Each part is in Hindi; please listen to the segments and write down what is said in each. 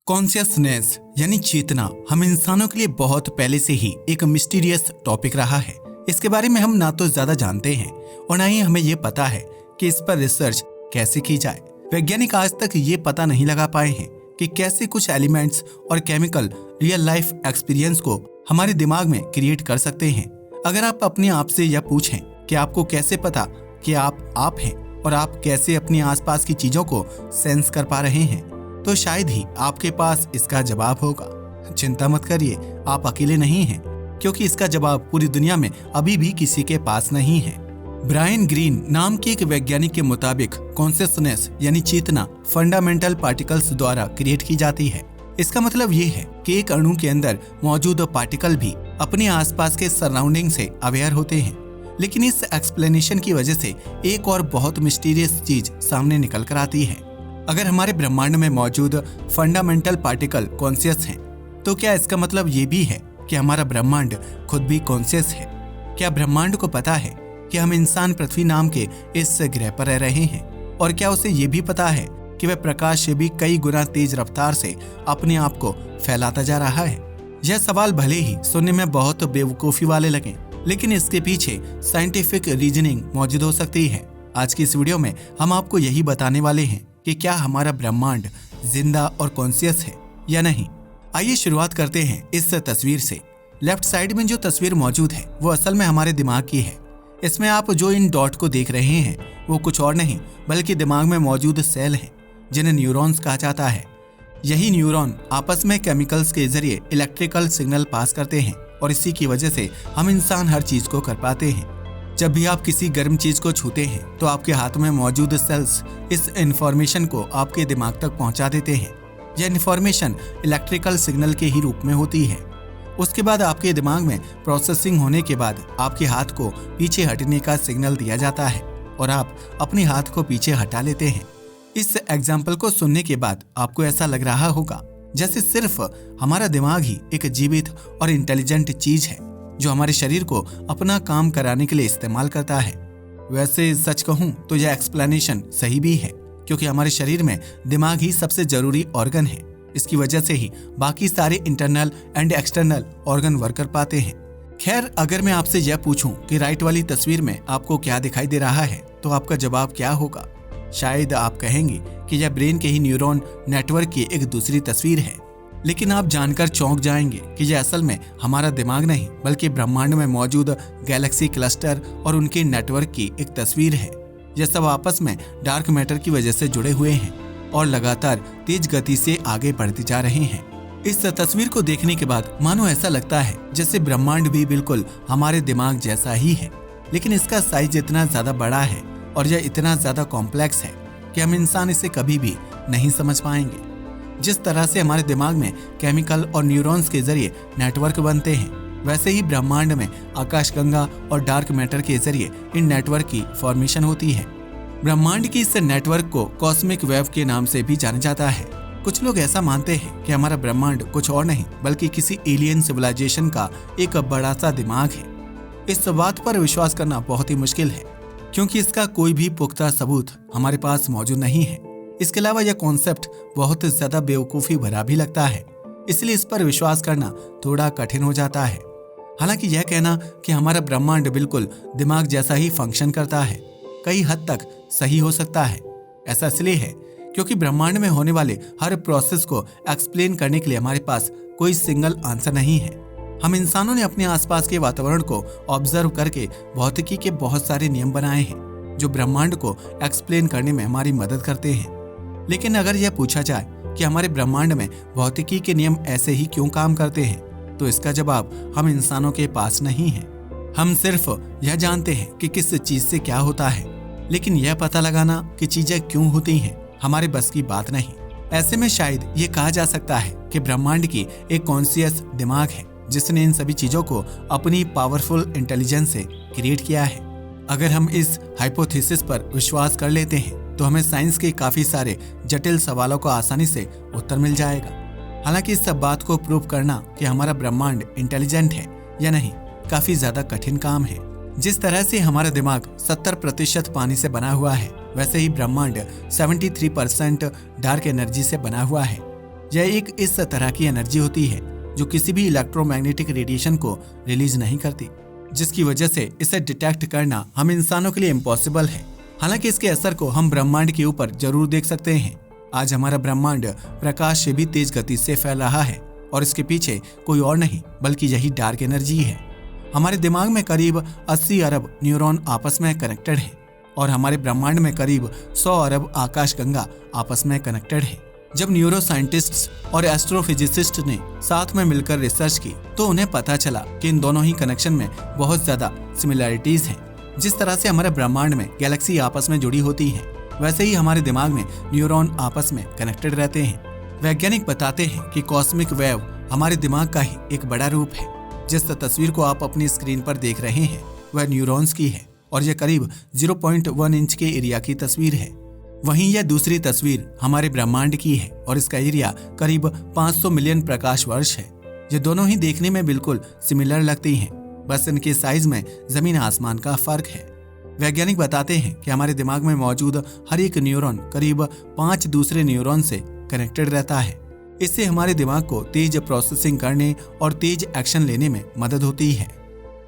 कॉन्शियसनेस यानी चेतना हम इंसानों के लिए बहुत पहले से ही एक मिस्टीरियस टॉपिक रहा है। इसके बारे में हम ना तो ज्यादा जानते हैं और ना ही हमें ये पता है कि इस पर रिसर्च कैसे की जाए। वैज्ञानिक आज तक ये पता नहीं लगा पाए हैं कि कैसे कुछ एलिमेंट्स और केमिकल रियल लाइफ एक्सपीरियंस को हमारे दिमाग में क्रिएट कर सकते हैं। अगर आप अपने आप से यह पूछें कि आपको कैसे पता कि आप हैं और आप कैसे अपने आसपास की चीजों को सेंस कर पा रहे हैं, तो शायद ही आपके पास इसका जवाब होगा। चिंता मत करिए, आप अकेले नहीं हैं, क्योंकि इसका जवाब पूरी दुनिया में अभी भी किसी के पास नहीं है। ब्रायन ग्रीन नाम के एक वैज्ञानिक के मुताबिक कॉन्शियसनेस यानी चेतना फंडामेंटल पार्टिकल्स द्वारा क्रिएट की जाती है। इसका मतलब ये है कि एक अणु के अंदर मौजूद पार्टिकल भी अपने आसपास के सराउंडिंग से अवेयर होते हैं। लेकिन इस एक्सप्लेनेशन की वजह से एक और बहुत मिस्टीरियस चीज सामने निकल कर आती है। अगर हमारे ब्रह्मांड में मौजूद फंडामेंटल पार्टिकल कॉन्शियस हैं, तो क्या इसका मतलब ये भी है कि हमारा ब्रह्मांड खुद भी कॉन्शियस है? क्या ब्रह्मांड को पता है कि हम इंसान पृथ्वी नाम के इस ग्रह पर रह रहे हैं? और क्या उसे ये भी पता है कि वह प्रकाश से भी कई गुना तेज रफ्तार से अपने आप को फैलाता जा रहा है? यह सवाल भले ही सुनने में बहुत बेवकूफी वाले लगे, लेकिन इसके पीछे साइंटिफिक रीजनिंग मौजूद हो सकती है। आज की इस वीडियो में हम आपको यही बताने वाले हैं कि क्या हमारा ब्रह्मांड जिंदा और कॉन्शियस है या नहीं। आइए शुरुआत करते हैं इस तस्वीर से। लेफ्ट साइड में जो तस्वीर मौजूद है वो असल में हमारे दिमाग की है। इसमें आप जो इन डॉट को देख रहे हैं वो कुछ और नहीं बल्कि दिमाग में मौजूद सेल हैं, जिन्हें न्यूरॉन्स कहा जाता है। यही न्यूरॉन आपस में केमिकल्स के जरिए इलेक्ट्रिकल सिग्नल पास करते हैं और इसी की वजह से हम इंसान हर चीज को कर पाते हैं। जब भी आप किसी गर्म चीज को छूते हैं तो आपके हाथ में मौजूद सेल्स इस इंफॉर्मेशन को आपके दिमाग तक पहुंचा देते हैं। यह इंफॉर्मेशन इलेक्ट्रिकल सिग्नल के ही रूप में होती है। उसके बाद आपके दिमाग में प्रोसेसिंग होने के बाद आपके हाथ को पीछे हटने का सिग्नल दिया जाता है और आप अपने हाथ को पीछे हटा लेते हैं। इस एग्जाम्पल को सुनने के बाद आपको ऐसा लग रहा होगा जैसे सिर्फ हमारा दिमाग ही एक जीवित और इंटेलिजेंट चीज है जो हमारे शरीर को अपना काम कराने के लिए इस्तेमाल करता है। वैसे सच कहूं तो यह एक्सप्लेनेशन सही भी है, क्योंकि हमारे शरीर में दिमाग ही सबसे जरूरी ऑर्गन है। इसकी वजह से ही बाकी सारे internal and external organ work कर पाते हैं। खैर, अगर मैं आपसे यह पूछूं कि राइट वाली तस्वीर में आपको क्या दिखाई दे रहा है, तो आपका जवाब क्या होगा? शायद आप कहेंगे कि यह ब्रेन के ही न्यूरॉन नेटवर्क की एक दूसरी तस्वीर है। लेकिन आप जानकर चौंक जाएंगे कि यह असल में हमारा दिमाग नहीं बल्कि ब्रह्मांड में मौजूद गैलेक्सी क्लस्टर और उनके नेटवर्क की एक तस्वीर है। यह सब आपस में डार्क मैटर की वजह से जुड़े हुए हैं और लगातार तेज गति से आगे बढ़ते जा रहे हैं। इस तस्वीर को देखने के बाद मानो ऐसा लगता है जैसे ब्रह्मांड भी बिल्कुल हमारे दिमाग जैसा ही है, लेकिन इसका साइज इतना ज्यादा बड़ा है और यह इतना ज्यादा कॉम्प्लेक्स है कि हम इंसान इसे कभी भी नहीं समझ पाएंगे। जिस तरह से हमारे दिमाग में केमिकल और न्यूरॉन्स के जरिए नेटवर्क बनते हैं, वैसे ही ब्रह्मांड में आकाशगंगा और डार्क मैटर के जरिए इन नेटवर्क की फॉर्मेशन होती है। ब्रह्मांड की इस नेटवर्क को कॉस्मिक वेव के नाम से भी जाना जाता है। कुछ लोग ऐसा मानते हैं कि हमारा ब्रह्मांड कुछ और नहीं बल्कि किसी एलियन सिविलाइजेशन का एक बड़ा सा दिमाग है। इस बात पर विश्वास करना बहुत ही मुश्किल है, क्योंकि इसका कोई भी पुख्ता सबूत हमारे पास मौजूद नहीं है। इसके अलावा यह कॉन्सेप्ट बहुत ज्यादा बेवकूफी भरा भी लगता है, इसलिए इस पर विश्वास करना थोड़ा कठिन हो जाता है। हालांकि यह कहना कि हमारा ब्रह्मांड बिल्कुल दिमाग जैसा ही फंक्शन करता है कई हद तक सही हो सकता है। ऐसा इसलिए है क्योंकि ब्रह्मांड में होने वाले हर प्रोसेस को एक्सप्लेन करने के लिए हमारे पास कोई सिंगल आंसर नहीं है। हम इंसानों ने अपने आसपास के वातावरण को ऑब्जर्व करके भौतिकी के बहुत सारे नियम बनाए हैं जो ब्रह्मांड को एक्सप्लेन करने में हमारी मदद करते हैं। लेकिन अगर यह पूछा जाए कि हमारे ब्रह्मांड में भौतिकी के नियम ऐसे ही क्यों काम करते हैं, तो इसका जवाब हम इंसानों के पास नहीं है। हम सिर्फ यह जानते हैं कि किस चीज से क्या होता है, लेकिन यह पता लगाना कि चीजें क्यों होती हैं हमारे बस की बात नहीं। ऐसे में शायद ये कहा जा सकता है कि ब्रह्मांड की एक कॉन्शियस दिमाग है जिसने इन सभी चीजों को अपनी पावरफुल इंटेलिजेंस से क्रिएट किया है। अगर हम इस हाइपोथेसिस पर विश्वास कर लेते हैं तो हमें साइंस के काफी सारे जटिल सवालों को आसानी से उत्तर मिल जाएगा। हालांकि इस सब बात को प्रूव करना कि हमारा ब्रह्मांड इंटेलिजेंट है या नहीं काफी ज्यादा कठिन काम है। जिस तरह से हमारा दिमाग 70% पानी से बना हुआ है, वैसे ही ब्रह्मांड 73% डार्क एनर्जी से बना हुआ है। यह एक इस तरह की एनर्जी होती है जो किसी भी इलेक्ट्रोमैग्नेटिक रेडिएशन को रिलीज नहीं करती, जिसकी वजह से इसे डिटेक्ट करना हम इंसानों के लिए इम्पॉसिबल है। हालांकि इसके असर को हम ब्रह्मांड के ऊपर जरूर देख सकते हैं। आज हमारा ब्रह्मांड प्रकाश से भी तेज गति से फैल रहा है और इसके पीछे कोई और नहीं बल्कि यही डार्क एनर्जी है। हमारे दिमाग में करीब 80 अरब न्यूरॉन आपस में कनेक्टेड हैं और हमारे ब्रह्मांड में करीब 100 अरब आकाशगंगा आपस में कनेक्टेड है। जब न्यूरो साइंटिस्ट्स और एस्ट्रोफिजिसिस्ट ने साथ में मिलकर रिसर्च की तो उन्हें पता चला कि इन दोनों ही कनेक्शन में बहुत ज्यादा सिमिलैरिटीज हैं। जिस तरह से हमारे ब्रह्मांड में गैलेक्सी आपस में जुड़ी होती हैं, वैसे ही हमारे दिमाग में न्यूरॉन आपस में कनेक्टेड रहते हैं। वैज्ञानिक बताते हैं कि कॉस्मिक वेव हमारे दिमाग का ही एक बड़ा रूप है। जिस तस्वीर को आप अपनी स्क्रीन पर देख रहे हैं वह न्यूरॉन्स की है और यह करीब 0.1 इंच के एरिया की तस्वीर है। वहीं यह दूसरी तस्वीर हमारे ब्रह्मांड की है और इसका एरिया करीब 500 मिलियन प्रकाश वर्ष है। ये दोनों ही देखने में बिल्कुल सिमिलर लगती हैं, बस इनके साइज में जमीन आसमान का फर्क है। वैज्ञानिक बताते हैं कि हमारे दिमाग में मौजूद हर एक न्यूरॉन करीब 5 दूसरे न्यूरॉन से कनेक्टेड रहता है। इससे हमारे दिमाग को तेज प्रोसेसिंग करने और तेज एक्शन लेने में मदद होती है।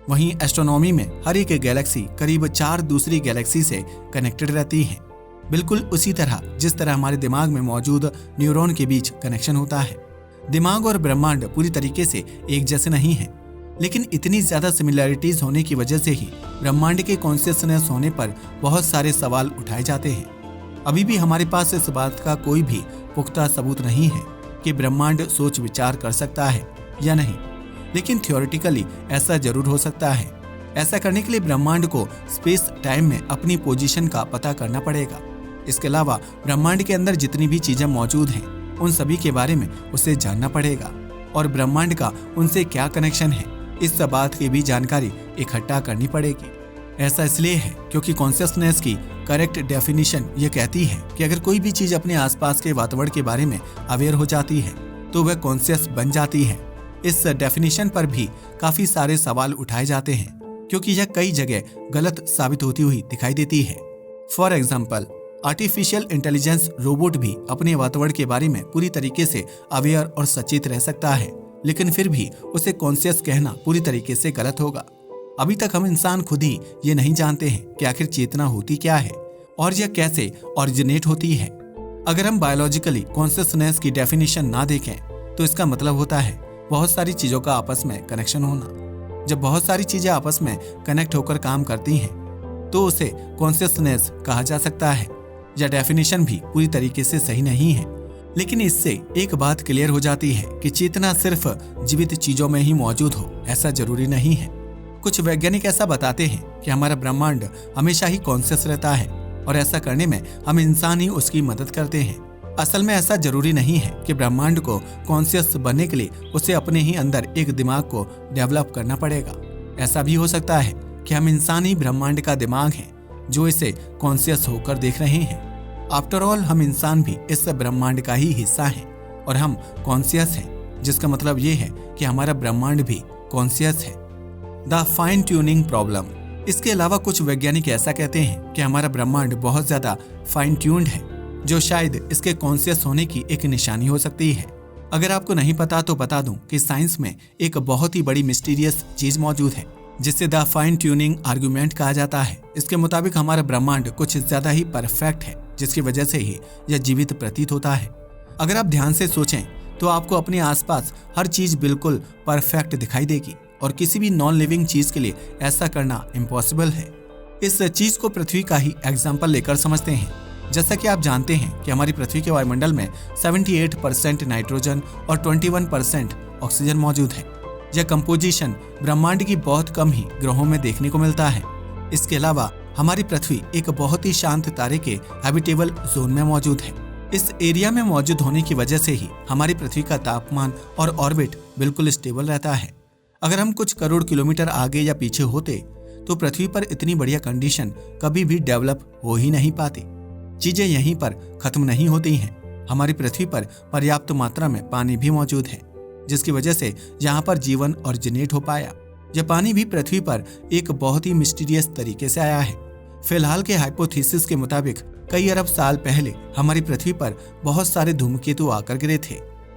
वहीं एस्ट्रोनॉमी में हर एक गैलेक्सी करीब 4 दूसरी गैलेक्सी से कनेक्टेड रहती है, बिल्कुल उसी तरह जिस तरह हमारे दिमाग में मौजूद न्यूरॉन के बीच कनेक्शन होता है। दिमाग और ब्रह्मांड पूरी तरीके से एक जैसे नहीं है, लेकिन इतनी ज्यादा सिमिलैरिटीज होने की वजह से ही ब्रह्मांड के कॉन्शियसनेस होने पर बहुत सारे सवाल उठाए जाते हैं। अभी भी हमारे पास इस बात का कोई भी पुख्ता सबूत नहीं है कि ब्रह्मांड सोच विचार कर सकता है या नहीं, लेकिन थियोरेटिकली ऐसा जरूर हो सकता है। ऐसा करने के लिए ब्रह्मांड को स्पेस टाइम में अपनी पोजीशन का पता करना पड़ेगा। इसके अलावा ब्रह्मांड के अंदर जितनी भी चीजें मौजूद हैं उन सभी के बारे में उसे जानना पड़ेगा और ब्रह्मांड का उनसे क्या कनेक्शन है, इस बात की भी जानकारी इकट्ठा करनी पड़ेगी। ऐसा इसलिए है क्योंकि कॉन्शियसनेस की करेक्ट डेफिनेशन ये कहती है कि अगर कोई भी चीज अपने आसपास के वातावरण के बारे में अवेयर हो जाती है तो वह कॉन्शियस बन जाती है। इस डेफिनेशन पर भी काफी सारे सवाल उठाए जाते हैं क्योंकि यह कई जगह गलत साबित होती हुई दिखाई देती है। For example, artificial intelligence robot भी अपने वातावरण के बारे में पूरी तरीके से अवेयर और सचेत रह सकता है, लेकिन फिर भी उसे कॉन्शियस कहना पूरी तरीके से गलत होगा। अभी तक हम इंसान खुद ही ये नहीं जानते हैं कि आखिर चेतना होती क्या है और यह कैसे ऑरिजिनेट होती है। अगर हम बायोलॉजिकली कॉन्शियसनेस की डेफिनेशन ना देखें तो इसका मतलब होता है बहुत सारी चीजों का आपस में कनेक्शन होना। जब बहुत सारी चीजें आपस में कनेक्ट होकर काम करती हैं तो उसे कॉन्शियसनेस कहा जा सकता है। यह डेफिनेशन भी पूरी तरीके से सही नहीं है, लेकिन इससे एक बात क्लियर हो जाती है कि चेतना सिर्फ जीवित चीजों में ही मौजूद हो ऐसा जरूरी नहीं है। कुछ वैज्ञानिक ऐसा बताते हैं कि हमारा ब्रह्मांड हमेशा ही कॉन्शियस रहता है और ऐसा करने में हम इंसान ही उसकी मदद करते हैं। असल में ऐसा जरूरी नहीं है कि ब्रह्मांड को कॉन्शियस बनने के लिए उसे अपने ही अंदर एक दिमाग को डेवलप करना पड़ेगा। ऐसा भी हो सकता है कि हम इंसान ही ब्रह्मांड का दिमाग हैं जो इसे कॉन्शियस होकर देख रहे हैं। आफ्टर ऑल हम इंसान भी इस ब्रह्मांड का ही हिस्सा हैं और हम कॉन्शियस हैं, जिसका मतलब ये है कि हमारा ब्रह्मांड भी कॉन्शियस है। The fine tuning problem. इसके अलावा कुछ वैज्ञानिक ऐसा कहते हैं कि हमारा ब्रह्मांड बहुत ज्यादा फाइन ट्यून्ड है, जो शायद इसके कॉन्शियस होने की एक निशानी हो सकती है। अगर आपको नहीं पता तो बता दूं कि साइंस में एक बहुत ही बड़ी मिस्टीरियस चीज मौजूद है जिसे द फाइन ट्यूनिंग आर्गुमेंट कहा जाता है। इसके मुताबिक हमारा ब्रह्मांड कुछ ज्यादा ही परफेक्ट है, जिसकी वजह से ही यह जीवित प्रतीत होता है। अगर आप ध्यान से सोचें तो आपको अपने आसपास हर चीज बिल्कुल परफेक्ट दिखाई देगी और किसी भी नॉन लिविंग चीज के लिए ऐसा करना इम्पॉसिबल है। इस चीज को पृथ्वी का ही एग्जाम्पल लेकर समझते हैं। जैसा कि आप जानते हैं कि हमारी पृथ्वी के वायुमंडल में 78% नाइट्रोजन और 21% ऑक्सीजन मौजूद है। यह कंपोजिशन ब्रह्मांड की बहुत कम ही ग्रहों में देखने को मिलता है। इसके अलावा हमारी पृथ्वी एक बहुत ही शांत तारे के हैबिटेबल जोन में मौजूद है। इस एरिया में मौजूद होने की वजह से ही हमारी पृथ्वी का तापमान और ऑर्बिट बिल्कुल स्टेबल रहता है। अगर हम कुछ करोड़ किलोमीटर आगे या पीछे होते तो पृथ्वी पर इतनी बढ़िया कंडीशन कभी भी डेवलप हो ही नहीं पाती। चीजें यहीं पर खत्म नहीं होती हैं। हमारी पृथ्वी पर पर्याप्त मात्रा में पानी भी मौजूद है, जिसकी वजह से यहाँ पर जीवन ऑरिजिनेट हो पाया। यह पानी भी पृथ्वी पर एक बहुत ही मिस्टीरियस तरीके से आया है। फिलहाल के हाइपोथेसिस के मुताबिक कई अरब साल पहले हमारी पृथ्वी पर बहुत सारे धूमकेतु आकर गिरे थे।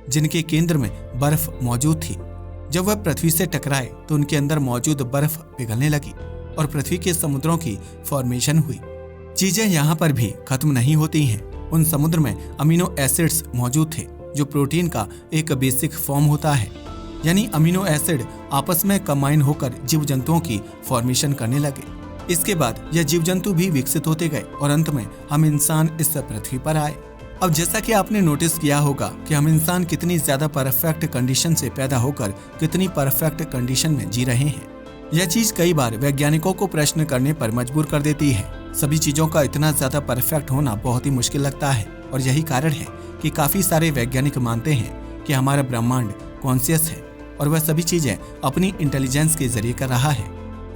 जिनके केंद्र में बर्फ मौजूद थी। जब वह पृथ्वी से टकराए तो उनके अंदर मौजूद बर्फ पिघलने लगी और पृथ्वी के समुद्रों की फॉर्मेशन हुई। चीजें यहाँ पर भी खत्म नहीं होती हैं। उन समुद्र में अमीनो एसिड्स मौजूद थे जो प्रोटीन का एक बेसिक फॉर्म होता है, यानी अमीनो एसिड आपस में कंबाइन होकर जीव जंतुओं की फॉर्मेशन करने लगे। इसके बाद यह जीव जंतु भी विकसित होते गए और अंत में हम इंसान इस पृथ्वी पर आए। अब जैसा कि आपने नोटिस किया होगा कि हम इंसान कितनी ज्यादा परफेक्ट कंडीशन से पैदा होकर कितनी परफेक्ट कंडीशन में जी रहे हैं। यह चीज कई बार वैज्ञानिकों को प्रश्न करने पर मजबूर कर देती है। सभी चीजों का इतना ज्यादा परफेक्ट होना बहुत ही मुश्किल लगता है और यही कारण है कि काफी सारे वैज्ञानिक मानते हैं कि हमारा ब्रह्मांड कॉन्शियस है और वह सभी चीजें अपनी इंटेलिजेंस के जरिए कर रहा है।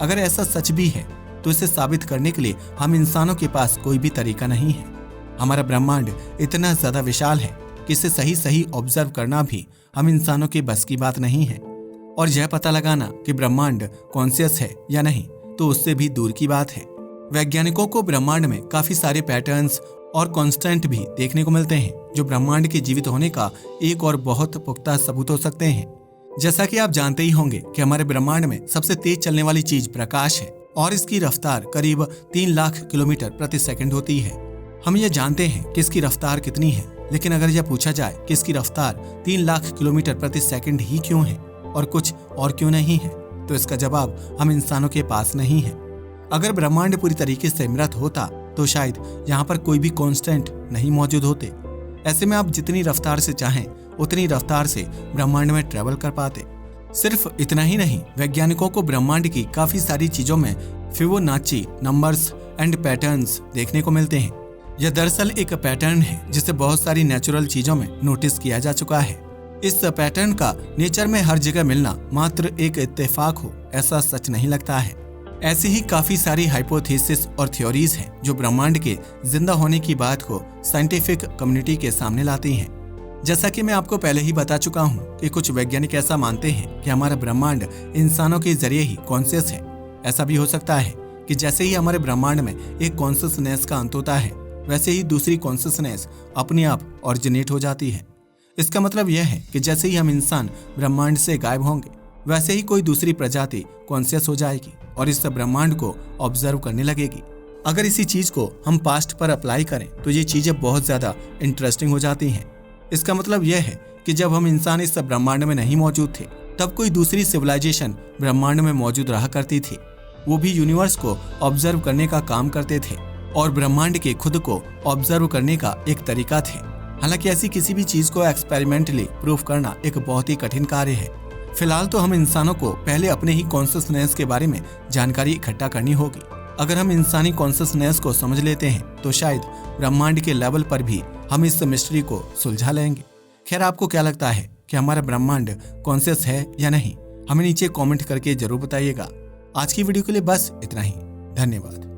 अगर ऐसा सच भी है तो इसे साबित करने के लिए हम इंसानों के पास कोई भी तरीका नहीं है। हमारा ब्रह्मांड इतना ज्यादा विशाल है कि इसे सही सही ऑब्जर्व करना भी हम इंसानों के बस की बात नहीं है, और यह पता लगाना कि ब्रह्मांड कॉन्शियस है या नहीं तो उससे भी दूर की बात है। वैज्ञानिकों को ब्रह्मांड में काफी सारे पैटर्न्स और कांस्टेंट भी देखने को मिलते हैं जो ब्रह्मांड के जीवित होने का एक और बहुत पुख्ता सबूत हो सकते हैं। जैसा कि आप जानते ही होंगे कि हमारे ब्रह्मांड में सबसे तेज चलने वाली चीज प्रकाश है और इसकी रफ्तार करीब 3 लाख किलोमीटर प्रति सेकंड होती है। हम ये जानते हैं कि इसकी रफ्तार कितनी है, लेकिन अगर यह पूछा जाए कि इसकी रफ्तार 3 लाख किलोमीटर प्रति सेकंड ही क्यों है और कुछ और क्यों नहीं है, तो इसका जवाब हम इंसानों के पास नहीं है। अगर ब्रह्मांड पूरी तरीके से मृत होता तो शायद यहाँ पर कोई भी कांस्टेंट नहीं मौजूद होते। ऐसे में आप जितनी रफ्तार से चाहें उतनी रफ्तार से ब्रह्मांड में ट्रेवल कर पाते। सिर्फ इतना ही नहीं, वैज्ञानिकों को ब्रह्मांड की काफी सारी चीजों में फिबोनाची नंबर्स एंड पैटर्न्स देखने को मिलते हैं। यह दरअसल एक पैटर्न है जिसे बहुत सारी नेचुरल चीजों में नोटिस किया जा चुका है। इस पैटर्न का नेचर में हर जगह मिलना मात्र एक इत्तेफाक हो ऐसा सच नहीं लगता है। ऐसी ही काफी सारी हाइपोथेसिस और थ्योरीज हैं जो ब्रह्मांड के जिंदा होने की बात को साइंटिफिक कम्युनिटी के सामने लाती हैं। जैसा कि मैं आपको पहले ही बता चुका हूँ कि कुछ वैज्ञानिक ऐसा मानते हैं कि हमारा ब्रह्मांड इंसानों के जरिए ही कॉन्शियस है। ऐसा भी हो सकता है कि जैसे ही हमारे ब्रह्मांड में एक कॉन्शियसनेस का अंत होता है वैसे ही दूसरी कॉन्शियसनेस अपने आप ऑरिजिनेट हो जाती है। इसका मतलब यह है कि जैसे ही हम इंसान ब्रह्मांड से गायब होंगे वैसे ही कोई दूसरी प्रजाति कॉन्शियस हो जाएगी और इस ब्रह्मांड को ऑब्जर्व करने लगेगी। अगर इसी चीज को हम पास्ट पर अप्लाई करें तो ये चीजें बहुत ज्यादा इंटरेस्टिंग हो जाती हैं। इसका मतलब यह है कि जब हम इंसान इस ब्रह्मांड में नहीं मौजूद थे तब कोई दूसरी सिविलाइजेशन ब्रह्मांड में मौजूद रहा करती थी। वो भी यूनिवर्स को ऑब्जर्व करने का काम करते थे और ब्रह्मांड के खुद को ऑब्जर्व करने का एक तरीका थे। हालांकि ऐसी किसी भी चीज को एक्सपेरिमेंटली प्रूफ करना एक बहुत ही कठिन कार्य है। फिलहाल तो हम इंसानों को पहले अपने ही कॉन्शियसनेस के बारे में जानकारी इकट्ठा करनी होगी। अगर हम इंसानी कॉन्शियसनेस को समझ लेते हैं तो शायद ब्रह्मांड के लेवल पर भी हम इस मिस्ट्री को सुलझा लेंगे। खैर, आपको क्या लगता है कि हमारा ब्रह्मांड कॉन्शियस है या नहीं? हमें नीचे कमेंट करके जरूर बताइएगा। आज की वीडियो के लिए बस इतना ही। धन्यवाद।